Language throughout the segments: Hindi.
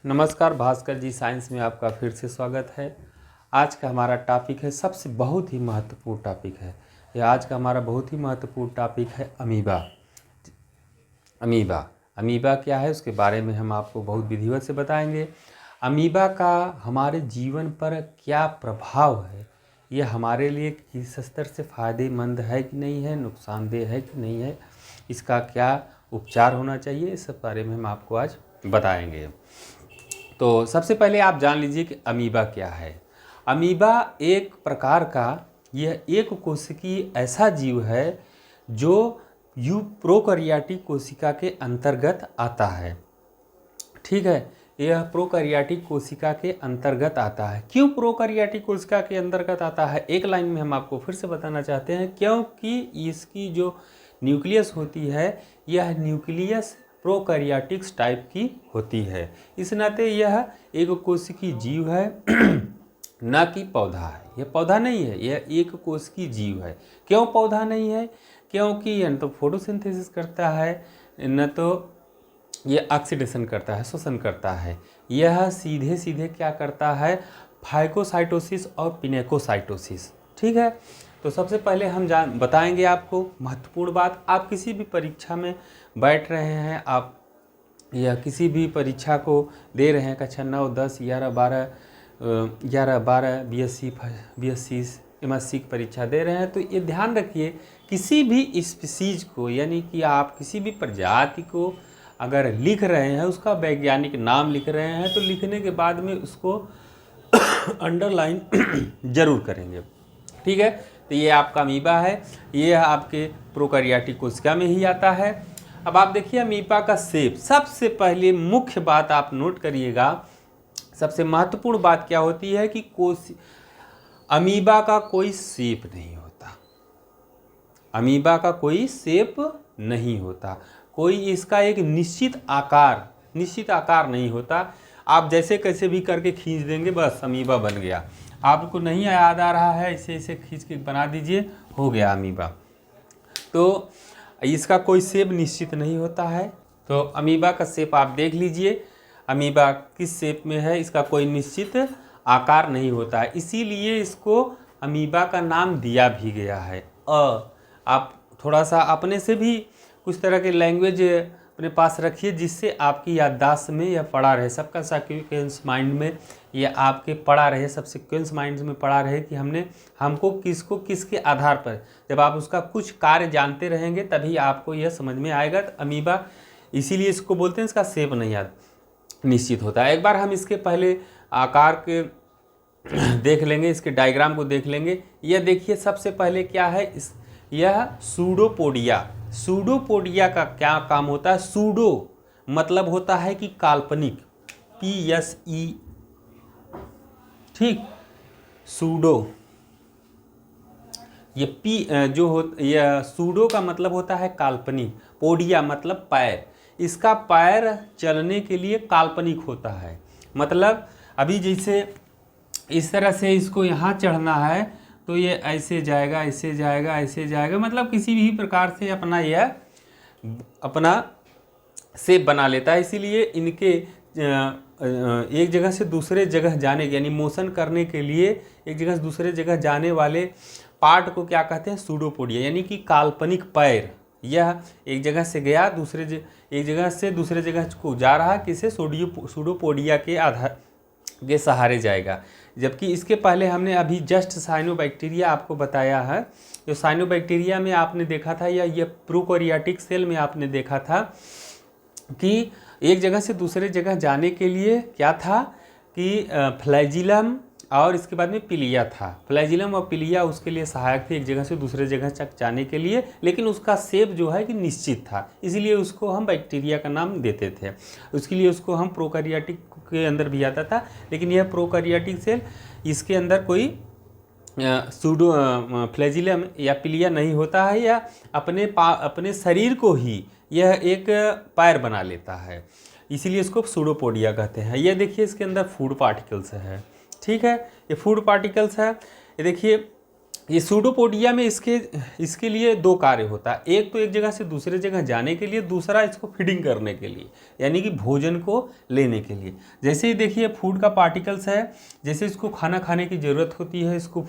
नमस्कार भास्कर जी, साइंस में आपका फिर से स्वागत है। आज का हमारा टॉपिक है सबसे बहुत ही महत्वपूर्ण टॉपिक है। यह आज का हमारा बहुत ही महत्वपूर्ण टॉपिक है अमीबा। अमीबा क्या है उसके बारे में हम आपको बहुत विधिवत से बताएंगे। अमीबा का हमारे जीवन पर क्या प्रभाव है, यह हमारे लिए किस स्तर से फ़ायदेमंद है कि नहीं है, नुकसानदेह है कि नहीं है, इसका क्या उपचार होना चाहिए, इस बारे में हम आपको आज बताएंगे। तो सबसे पहले आप जान लीजिए कि अमीबा क्या है। अमीबा एक प्रकार का यह एक कोशिकीय ऐसा जीव है जो प्रोकैरियोटिक कोशिका के अंतर्गत आता है। ठीक है, यह प्रोकैरियोटिक कोशिका के अंतर्गत आता है। क्यों प्रोकैरियोटिक कोशिका के अंतर्गत आता है, एक लाइन में हम आपको फिर से बताना चाहते हैं। क्योंकि इसकी जो न्यूक्लियस होती है यह न्यूक्लियस प्रोकैरियोटिक्स टाइप की होती है। इस नाते यह एक कोशिकीय जीव है न कि पौधा है। यह पौधा नहीं है, यह एक कोशिकीय जीव है। क्यों पौधा नहीं है? क्योंकि यह न तो फोटोसिंथेसिस करता है, न तो यह ऑक्सीडेशन करता है, शोषण करता है। यह सीधे सीधे क्या करता है, फाइकोसाइटोसिस और पिनेकोसाइटोसिस। ठीक है, तो सबसे पहले हम बताएंगे आपको महत्वपूर्ण बात। आप किसी भी परीक्षा में बैठ रहे हैं, आप या किसी भी परीक्षा को दे रहे हैं, कक्षा 9, 10, 11, 12 BSc MSc की परीक्षा दे रहे हैं, तो ये ध्यान रखिए किसी भी स्पीसीज को, यानी कि आप किसी भी प्रजाति को अगर लिख रहे हैं, उसका वैज्ञानिक नाम लिख रहे हैं, तो लिखने के बाद में उसको अंडरलाइन जरूर करेंगे। ठीक है, तो ये आपका अमीबा है, ये आपके प्रोकैरियोटिक कोशिका में ही आता है। अब आप देखिए अमीबा का शेप। सबसे पहले मुख्य बात आप नोट करिएगा, सबसे महत्वपूर्ण बात क्या होती है कि अमीबा का कोई शेप नहीं होता। अमीबा का कोई शेप नहीं होता, कोई इसका एक निश्चित आकार नहीं होता। आप जैसे कैसे भी करके खींच देंगे, बस अमीबा बन गया। आपको नहीं याद आ रहा है, इसे खींच के बना दीजिए, हो गया अमीबा। तो इसका कोई शेप निश्चित नहीं होता है। तो अमीबा का शेप आप देख लीजिए, अमीबा किस शेप में है, इसका कोई निश्चित आकार नहीं होता है, इसीलिए इसको अमीबा का नाम दिया भी गया है। आप थोड़ा सा अपने से भी कुछ तरह के लैंग्वेज अपने पास रखिए, जिससे आपकी याददाश्त में यह पड़ा रहे, सबका सिक्वेंस माइंड में यह आपके पड़ा रहे, सब सिक्वेंस माइंड में पड़ा रहे कि हमको किसके आधार पर, जब आप उसका कुछ कार्य जानते रहेंगे तभी आपको यह समझ में आएगा। तो अमीबा इसीलिए इसको बोलते हैं, इसका शेप नहीं याद निश्चित होता है। एक बार हम इसके पहले आकार के देख लेंगे, इसके डायग्राम को देख लेंगे। यह देखिए सबसे पहले क्या है, यह सूडोपोडिया का क्या काम होता है। सूडो मतलब होता है कि काल्पनिक, PSE, ठीक, सूडो। यह सूडो का मतलब होता है काल्पनिक, पोडिया मतलब पैर। इसका पैर चलने के लिए काल्पनिक होता है। मतलब अभी जैसे इस तरह से इसको यहाँ चढ़ना है तो ये ऐसे जाएगा, ऐसे जाएगा, ऐसे जाएगा, मतलब किसी भी प्रकार से अपना शेप बना लेता है। इसीलिए इनके एक जगह से दूसरे जगह जाने, यानी मोशन करने के लिए एक जगह से दूसरे जगह जाने वाले पार्ट को क्या कहते हैं, सूडोपोडिया, यानी कि काल्पनिक पैर। यह एक जगह से गया एक जगह से दूसरे जगह को जा रहा, किसे सूडोपोडिया के आधार के सहारे जाएगा। जबकि इसके पहले हमने अभी जस्ट साइनोबैक्टीरिया आपको बताया है। जो साइनोबैक्टीरिया में आपने देखा था, या ये प्रोकैरियोटिक सेल में आपने देखा था कि एक जगह से दूसरे जगह जाने के लिए क्या था कि फ्लैजिलम और इसके बाद में पिलिया था। फ्लैजिलम और पिलिया उसके लिए सहायक थे एक जगह से दूसरे जगह तक जाने के लिए, लेकिन उसका शेप जो है कि निश्चित था, इसीलिए उसको हम बैक्टीरिया का नाम देते थे। उसके लिए उसको हम प्रोकैरियोटिक के अंदर भी आता था, लेकिन यह प्रोकैरियोटिक सेल, इसके अंदर कोई फ्लैजिलम या पिलिया नहीं होता है, या अपने शरीर को ही यह एक पैर बना लेता है, इसीलिए इसको सूडोपोडिया कहते हैं। यह देखिए इसके अंदर फूड पार्टिकल्स है। ठीक है, ये फूड पार्टिकल्स है। ये देखिए ये सूडोपोडिया में इसके लिए दो कार्य होता है। एक तो एक जगह से दूसरे जगह जाने के लिए, दूसरा इसको फीडिंग करने के लिए, यानी कि भोजन को लेने के लिए। जैसे ही देखिए फूड का पार्टिकल्स है, जैसे इसको खाना खाने की ज़रूरत होती है, इसको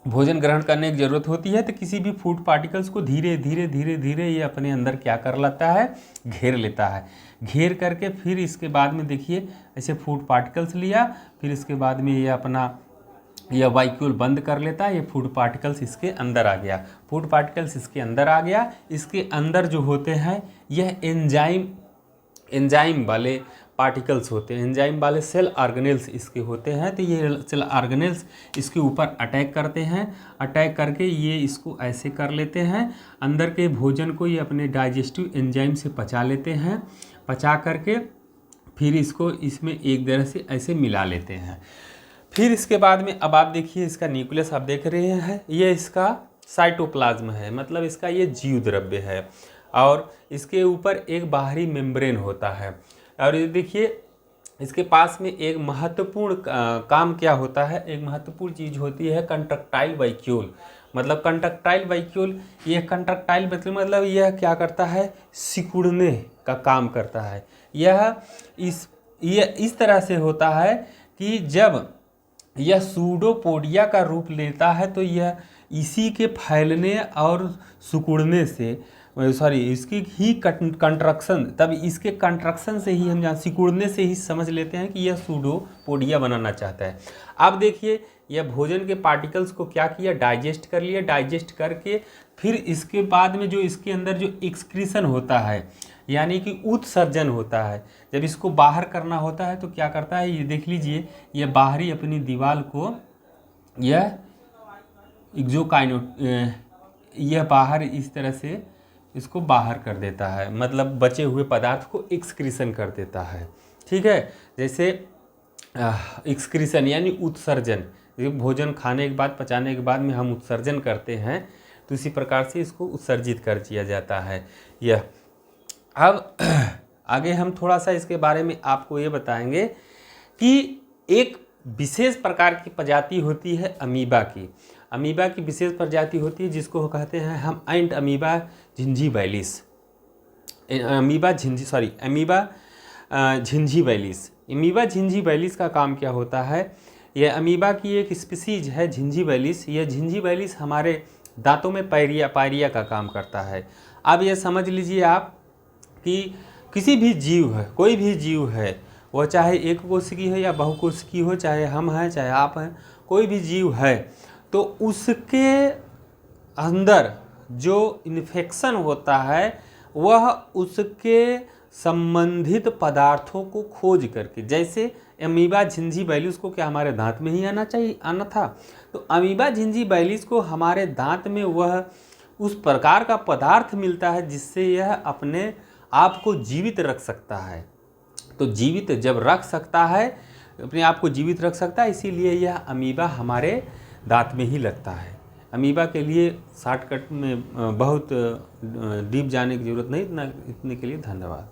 भोजन ग्रहण करने की ज़रूरत होती है, तो किसी भी फूड पार्टिकल्स को धीरे धीरे धीरे धीरे ये अपने अंदर क्या कर लेता है, घेर लेता है। घेर करके फिर इसके बाद में देखिए ऐसे फूड पार्टिकल्स लिया, फिर इसके बाद में ये अपना यह वाइक्यूल बंद कर लेता है, ये फूड पार्टिकल्स इसके अंदर आ गया। फूड पार्टिकल्स इसके अंदर आ गया। इसके अंदर जो होते हैं यह एंजाइम वाले पार्टिकल्स होते हैं, एंजाइम वाले सेल ऑर्गेनेल्स इसके होते हैं। तो ये सेल ऑर्गेनेल्स इसके ऊपर अटैक करते हैं, अटैक करके ये इसको ऐसे कर लेते हैं, अंदर के भोजन को ये अपने डाइजेस्टिव एंजाइम से पचा लेते हैं, पचा करके फिर इसको इसमें एक तरह से ऐसे मिला लेते हैं। फिर इसके बाद में अब आप देखिए इसका न्यूक्लियस आप देख रहे हैं, ये इसका साइटोप्लाज्म है, मतलब इसका ये जीव द्रव्य है, और इसके ऊपर एक बाहरी मेम्ब्रेन होता है। और ये देखिए इसके पास में एक महत्वपूर्ण काम क्या होता है, एक महत्वपूर्ण चीज़ होती है कंट्रक्टाइल वाइक्यूल। मतलब कंट्रक्टाइल वाइक्यूल, ये कंट्रक्टाइल मतलब यह क्या करता है, सिकुड़ने का काम करता है। यह इस तरह से होता है कि जब यह सूडोपोडिया का रूप लेता है तो यह इसी के फैलने और सिकुड़ने से, इसकी ही कंट्रक्शन, तब इसके कंट्रक्शन से ही हम सिकुड़ने से ही समझ लेते हैं कि यह सूडोपोडिया बनाना चाहता है। अब देखिए यह भोजन के पार्टिकल्स को क्या किया, डाइजेस्ट कर लिया, डाइजेस्ट करके फिर इसके बाद में जो इसके अंदर जो एक्सक्रीशन होता है, यानी कि उत्सर्जन होता है, जब इसको बाहर करना होता है तो क्या करता है, ये देख लीजिए, यह बाहरी अपनी दीवार को यह यह बाहर इस तरह से इसको बाहर कर देता है, मतलब बचे हुए पदार्थ को एक्सक्रीशन कर देता है। ठीक है, जैसे एक्सक्रीशन यानी उत्सर्जन, भोजन खाने के बाद, पचाने के बाद में हम उत्सर्जन करते हैं, तो इसी प्रकार से इसको उत्सर्जित कर दिया जाता है। यह अब आगे हम थोड़ा सा इसके बारे में आपको ये बताएंगे कि एक विशेष प्रकार की प्रजाति होती है अमीबा की। अमीबा की विशेष प्रजाति होती है जिसको कहते हैं हम एंट अमीबा जिंजीबैलिस, अमीबा जिंजीबैलिस। अमीबा जिंजीबैलिस का काम क्या होता है, यह अमीबा की एक स्पीसीज है जिंजीबैलिस। यह जिंजीबैलिस हमारे दांतों में पायरिया का काम करता है। अब यह समझ लीजिए आप कि किसी भी जीव है, कोई भी जीव है, वह चाहे एक कोशिकी हो या बहुकोशिकी हो, चाहे हम हैं चाहे आप हैं, कोई भी जीव है, तो उसके अंदर जो इन्फेक्शन होता है वह उसके संबंधित पदार्थों को खोज करके, जैसे अमीबा जिंजीबैलिस को क्या हमारे दांत में ही आना था, तो अमीबा जिंजीबैलिस को हमारे दांत में वह उस प्रकार का पदार्थ मिलता है जिससे यह अपने आप को जीवित रख सकता है। तो जीवित जब रख सकता है, अपने आप को जीवित रख सकता है, इसीलिए यह अमीबा हमारे दांत में ही लगता है। अमीबा के लिए शॉर्टकट में बहुत डीप जाने की ज़रूरत नहीं, इतने के लिए धन्यवाद।